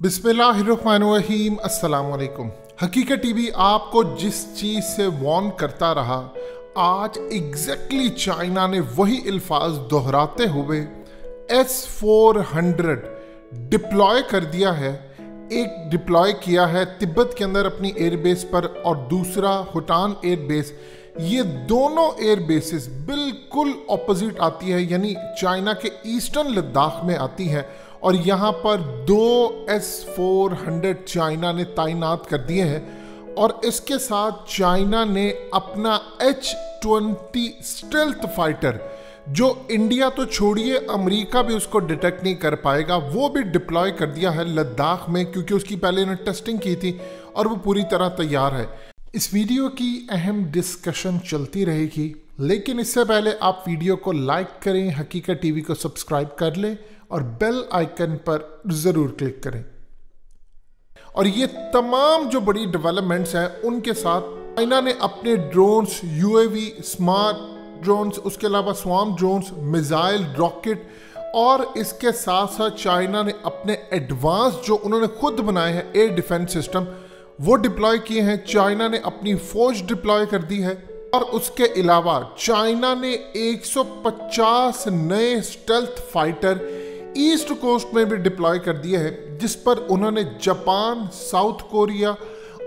बिस्मिल्लाहिर्रहमानिर्रहीम अस्सलाम वालेकुम। हकीकत टीवी आपको जिस चीज़ से वार्न करता रहा, आज एग्जैक्टली चाइना ने वही अल्फाज दोहराते हुए S-400 डिप्लॉय कर दिया है। एक डिप्लॉय किया है तिब्बत के अंदर अपनी एयरबेस पर और दूसरा हुटान एयरबेस। ये दोनों एयरबेसेस बिल्कुल ऑपोजिट आती है, यानी चाइना के ईस्टर्न लद्दाख में आती है और यहाँ पर 2 S-400 चाइना ने तैनात कर दिए हैं। और इसके साथ चाइना ने अपना H-20 स्टेल्थ फाइटर, जो इंडिया तो छोड़िए अमेरिका भी उसको डिटेक्ट नहीं कर पाएगा, वो भी डिप्लॉय कर दिया है लद्दाख में, क्योंकि उसकी पहले इन्होंने टेस्टिंग की थी और वो पूरी तरह तैयार है। इस वीडियो की अहम डिस्कशन चलती रहेगी, लेकिन इससे पहले आप वीडियो को लाइक करें, हकीकत टीवी को सब्सक्राइब कर लें और बेल आइकन पर ज़रूर क्लिक करें। और ये तमाम जो बड़ी डेवलपमेंट्स हैं उनके साथ चाइना ने अपने ड्रोन्स, यूएवी, स्मार्ट ड्रोन्स, उसके अलावा स्वार्म ड्रोन्स, मिसाइल, रॉकेट और इसके साथ साथ चाइना ने अपने एडवांस जो उन्होंने खुद बनाए हैं एयर डिफेंस सिस्टम वो डिप्लॉय किए हैं। चाइना ने अपनी फौज डिप्लॉय कर दी है और उसके अलावा चाइना ने 150 नए स्टेल्थ फाइटर ईस्ट कोस्ट में भी डिप्लॉय कर दिए हैं, जिस पर उन्होंने जापान, साउथ कोरिया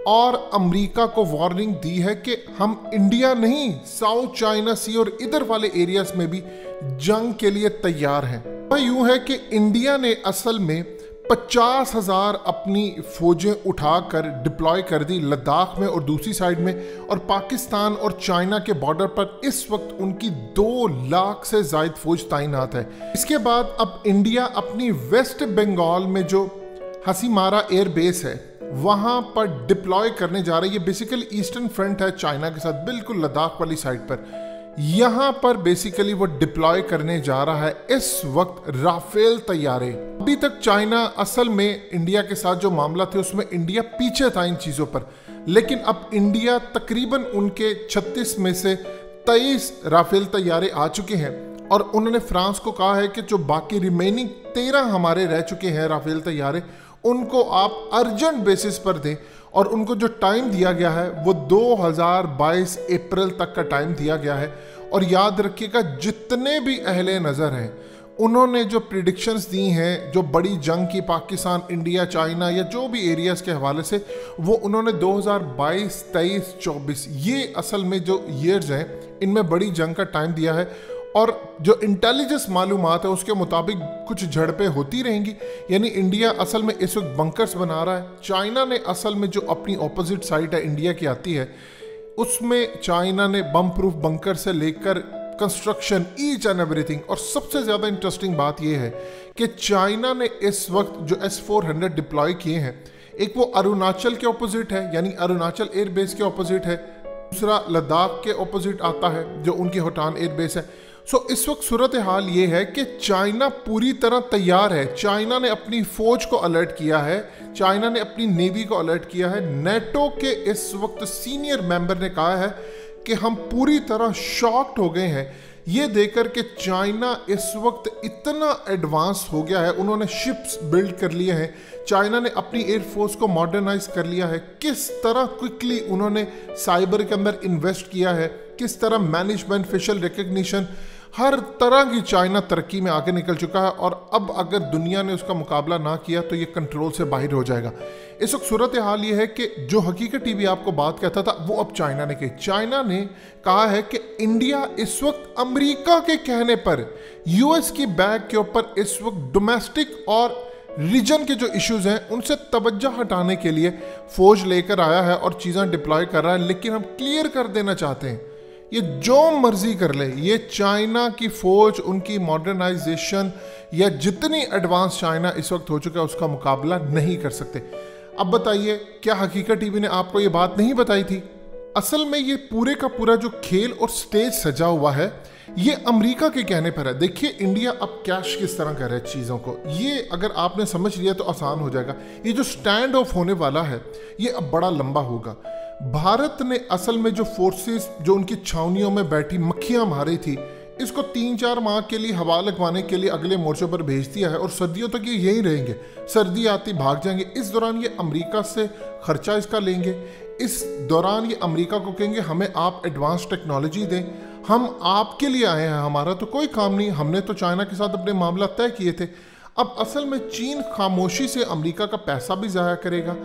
और अमेरिका को वार्निंग दी है कि हम इंडिया नहीं, साउथ चाइना सी और इधर वाले एरियाज में भी जंग के लिए तैयार हैं। वह यूं है कि इंडिया ने असल में 50,000 अपनी फौजें उठाकर डिप्लॉय कर दी लद्दाख में और दूसरी साइड में, और पाकिस्तान और चाइना के बॉर्डर पर इस वक्त उनकी 2 लाख से ज़ायद फौज तैनात है। इसके बाद अब इंडिया अपनी वेस्ट बंगाल में जो हसीमारा एयर बेस है वहाँ पर डिप्लॉय करने जा रही है। बेसिकली ईस्टर्न फ्रंट है चाइना के साथ, बिल्कुल लद्दाख वाली साइड पर। यहाँ पर बेसिकली वो डिप्लॉय करने जा रहा है इस वक्त राफेल तैयारे। अभी तक चाइना असल में इंडिया के साथ जो मामला थे उसमें इंडिया पीछे था इन चीज़ों पर, लेकिन अब इंडिया तकरीबन उनके 36 में से 23 राफेल तैयारे आ चुके हैं और उन्होंने फ्रांस को कहा है कि जो बाकी रिमेनिंग 13 हमारे रह चुके हैं राफेल तैयारे, उनको आप अर्जेंट बेसिस पर दें। और उनको जो टाइम दिया गया है वो 2022 अप्रैल तक का टाइम दिया गया है। और याद रखिएगा, जितने भी अहले नज़र हैं उन्होंने जो प्रिडिक्शंस दी हैं जो बड़ी जंग की पाकिस्तान, इंडिया, चाइना या जो भी एरियाज़ के हवाले से, वो उन्होंने 2022, 23, 24 ये असल में जो ईयर्स हैं इनमें बड़ी जंग का टाइम दिया है। और जो इंटेलिजेंस मालूमात है उसके मुताबिक कुछ झड़पें होती रहेंगी, यानी इंडिया असल में इस वक्त बंकर्स बना रहा है। चाइना ने असल में जो अपनी ऑपोजिट साइड है इंडिया की आती है, उसमें चाइना ने बम प्रूफ बंकर से लेकर कंस्ट्रक्शन, ईच एंड एवरीथिंग। और सबसे ज़्यादा इंटरेस्टिंग बात यह है कि चाइना ने इस वक्त जो S-400 डिप्लॉय किए हैं, एक वो अरुणाचल के ऑपोजिट है, यानी अरुणाचल एयरबेस के ऑपोजिट है, दूसरा लद्दाख के ऑपोजिट आता है जो उनकी हुटान एयरबेस है। इस वक्त सूरत हाल ये है कि चाइना पूरी तरह तैयार है। चाइना ने अपनी फौज को अलर्ट किया है, चाइना ने अपनी नेवी को अलर्ट किया है। नेटो के इस वक्त सीनियर मेंबर ने कहा है कि हम पूरी तरह शॉक्ड हो गए हैं ये देखकर कि चाइना इस वक्त इतना एडवांस हो गया है। उन्होंने शिप्स बिल्ड कर लिए हैं, चाइना ने अपनी एयरफोर्स को मॉडर्नाइज कर लिया है। किस तरह क्विकली उन्होंने साइबर के अंदर इन्वेस्ट किया है, किस तरह मैनेजमेंट, फेशियल रिकग्निशन, हर तरह की चाइना तरक्की में आगे निकल चुका है। और अब अगर दुनिया ने उसका मुकाबला ना किया तो ये कंट्रोल से बाहर हो जाएगा। इस वक्त सूरत हाल ये है कि जो हकीकत टीवी आपको बात कहता था वो अब चाइना ने कही। चाइना ने कहा है कि इंडिया इस वक्त अमेरिका के कहने पर यूएस की बैग के ऊपर इस वक्त डोमेस्टिक और रीजन के जो इश्यूज हैं उनसे तवज्जो हटाने के लिए फौज लेकर आया है और चीज़ें डिप्लॉय कर रहा है। लेकिन हम क्लियर कर देना चाहते हैं, ये जो मर्जी कर ले, ये चाइना की फौज, उनकी मॉडर्नाइजेशन या जितनी एडवांस चाइना इस वक्त हो चुका है उसका मुकाबला नहीं कर सकते। अब बताइए, क्या हकीकत टीवी ने आपको ये बात नहीं बताई थी? असल में ये पूरे का पूरा जो खेल और स्टेज सजा हुआ है ये अमेरिका के कहने पर है। देखिए इंडिया अब कैश किस तरह कर रहा है चीज़ों को, ये अगर आपने समझ लिया तो आसान हो जाएगा। ये जो स्टैंड ऑफ होने वाला है ये अब बड़ा लंबा होगा। भारत ने असल में जो फोर्सेस जो उनकी छावनियों में बैठी मक्खियां मारी थी, इसको 3-4 माह के लिए हवा लगवाने के लिए अगले मोर्चों पर भेज दिया है और सर्दियों तक ये यहीं रहेंगे। सर्दी आती भाग जाएंगे। इस दौरान ये अमेरिका से खर्चा इसका लेंगे। इस दौरान ये अमेरिका को कहेंगे हमें आप एडवांस टेक्नोलॉजी दें, हम आपके लिए आए हैं, हमारा तो कोई काम नहीं, हमने तो चाइना के साथ अपने मामला तय किए थे। अब असल में चीन खामोशी से अमेरिका का पैसा भी ज़ाया करेगा।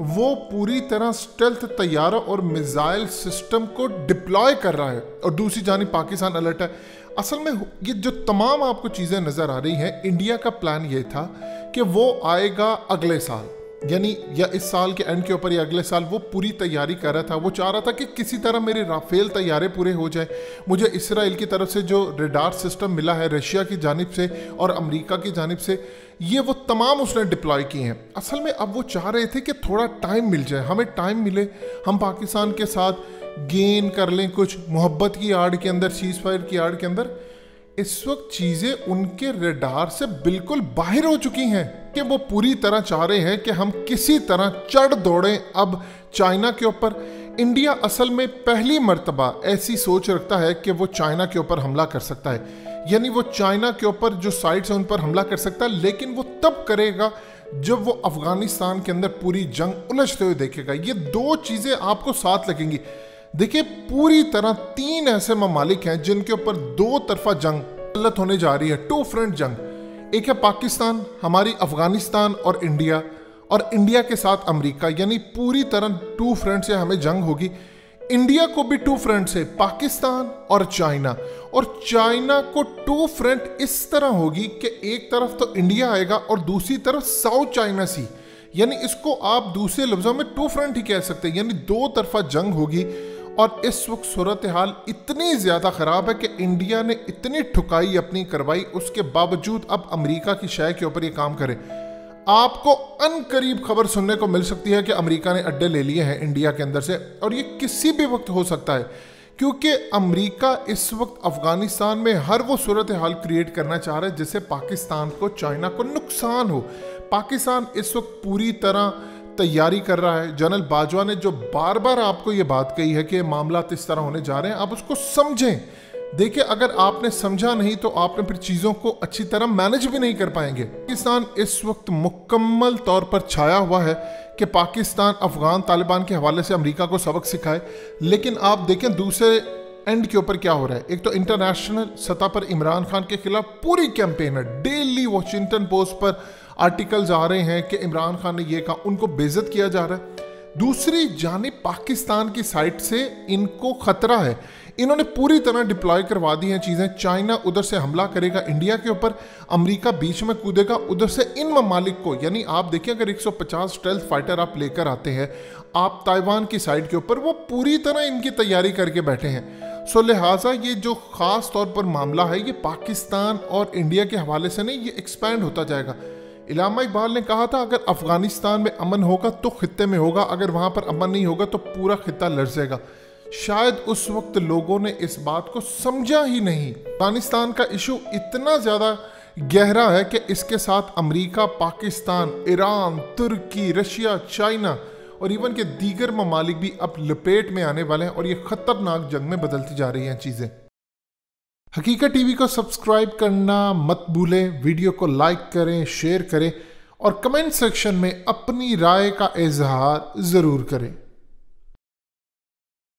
वो पूरी तरह स्टेल्थ तैयारों और मिसाइल सिस्टम को डिप्लॉय कर रहा है और दूसरी जानिब पाकिस्तान अलर्ट है। असल में ये जो तमाम आपको चीज़ें नज़र आ रही हैं, इंडिया का प्लान ये था कि वो आएगा अगले साल, यानी या इस साल के एंड के ऊपर या अगले साल। वो पूरी तैयारी कर रहा था। वो चाह रहा था कि किसी तरह मेरे राफेल तैयारे पूरे हो जाए। मुझे इसराइल की तरफ से जो रेडार सिस्टम मिला है, रशिया की जानिब से और अमेरिका की जानिब से, ये वो तमाम उसने डिप्लॉय किए हैं। असल में अब वो चाह रहे थे कि थोड़ा टाइम मिल जाए, हमें टाइम मिले, हम पाकिस्तान के साथ गेन कर लें कुछ मोहब्बत की आड़ के अंदर, सीज फायर की आड़ के अंदर। इस वक्त चीज़ें उनके रडार से बिल्कुल बाहर हो चुकी हैं कि वो पूरी तरह चाह रहे हैं कि हम किसी तरह चढ़ दौड़ें अब चाइना के ऊपर। इंडिया असल में पहली मर्तबा ऐसी सोच रखता है कि वो चाइना के ऊपर हमला कर सकता है, यानी वो चाइना के ऊपर जो साइट्स हैं उन पर हमला कर सकता है, लेकिन वो तब करेगा जब वो अफगानिस्तान के अंदर पूरी जंग उलझते हुए देखेगा। ये दो चीज़ें आपको साथ लगेंगी। देखिए, पूरी तरह 3 ऐसे ममालिक हैं जिनके ऊपर 2 तरफा जंग मुसल्लत होने जा रही है, 2 फ्रंट जंग। एक है पाकिस्तान, हमारी अफगानिस्तान और इंडिया के साथ अमेरिका, यानी पूरी तरह 2 फ्रंट से हमें जंग होगी। इंडिया को भी 2 फ्रंट से, पाकिस्तान और चाइना को 2 फ्रंट इस तरह होगी कि एक तरफ तो इंडिया आएगा और दूसरी तरफ साउथ चाइना सी, यानी इसको आप दूसरे लफ्जों में 2 फ्रंट ही कह सकते हैं, यानी 2 तरफा जंग होगी। और इस वक्त सूरत हाल इतनी ज़्यादा ख़राब है कि इंडिया ने इतनी ठुकाई अपनी करवाई, उसके बावजूद अब अमेरिका की शय के ऊपर ये काम करे। आपको अनकरीब खबर सुनने को मिल सकती है कि अमेरिका ने अड्डे ले लिए हैं इंडिया के अंदर से, और ये किसी भी वक्त हो सकता है, क्योंकि अमेरिका इस वक्त अफगानिस्तान में हर वो सूरत हाल क्रिएट करना चाह रहा है जिससे पाकिस्तान को, चाइना को नुकसान हो। पाकिस्तान इस वक्त पूरी तरह तैयारी कर रहा है। जनरल बाजवा ने जो बार बार आपको ये बात कही है कि मामला इस तरह होने जा रहे हैं, आप उसको समझें। देखिए, अगर आपने समझा नहीं तो आपने फिर चीज़ों को अच्छी तरह मैनेज भी नहीं कर पाएंगे। पाकिस्तान इस वक्त मुकम्मल तौर पर छाया हुआ है कि पाकिस्तान अफगान तालिबान के हवाले से अमेरिका को सबक सिखाए, लेकिन आप देखें दूसरे एंड के ऊपर क्या हो रहा है। एक तो इंटरनेशनल सतह पर इमरान खान के खिलाफ पूरी कैंपेन है। डेली वॉशिंगटन पोस्ट पर आर्टिकल्स आ रहे हैं कि इमरान खान ने ये कहा, उनको बेइज्जत किया जा रहा है। दूसरी जानिब पाकिस्तान की साइड से इनको खतरा है, इन्होंने पूरी तरह डिप्लॉय करवा दी हैं चीज़ें। चाइना उधर से हमला करेगा इंडिया के ऊपर, अमेरिका बीच में कूदेगा, उधर से इन ममालिक को, यानी आप देखिए अगर 150 स्टेल्थ फाइटर आप लेकर आते हैं आप ताइवान की साइड के ऊपर, वो पूरी तरह इनकी तैयारी करके बैठे हैं। सो लिहाजा ये जो ख़ास तौर पर मामला है ये पाकिस्तान और इंडिया के हवाले से नहीं, ये एक्सपैंड होता जाएगा। इलामा इकबाल ने कहा था अगर अफगानिस्तान में अमन होगा तो खित्ते में होगा, अगर वहाँ पर अमन नहीं होगा तो पूरा खित्ता लर्जेगा। शायद उस वक्त लोगों ने इस बात को समझा ही नहीं। अफगानिस्तान का इशू इतना ज़्यादा गहरा है कि इसके साथ अमेरिका, पाकिस्तान, ईरान, तुर्की, रशिया, चाइना और इवन के दीगर ममालिक भी अब लपेट में आने वाले हैं और ये खतरनाक जंग में बदलती जा रही हैं चीज़ें। हकीकत टीवी को सब्सक्राइब करना मत भूलें, वीडियो को लाइक करें, शेयर करें और कमेंट सेक्शन में अपनी राय का इजहार ज़रूर करें।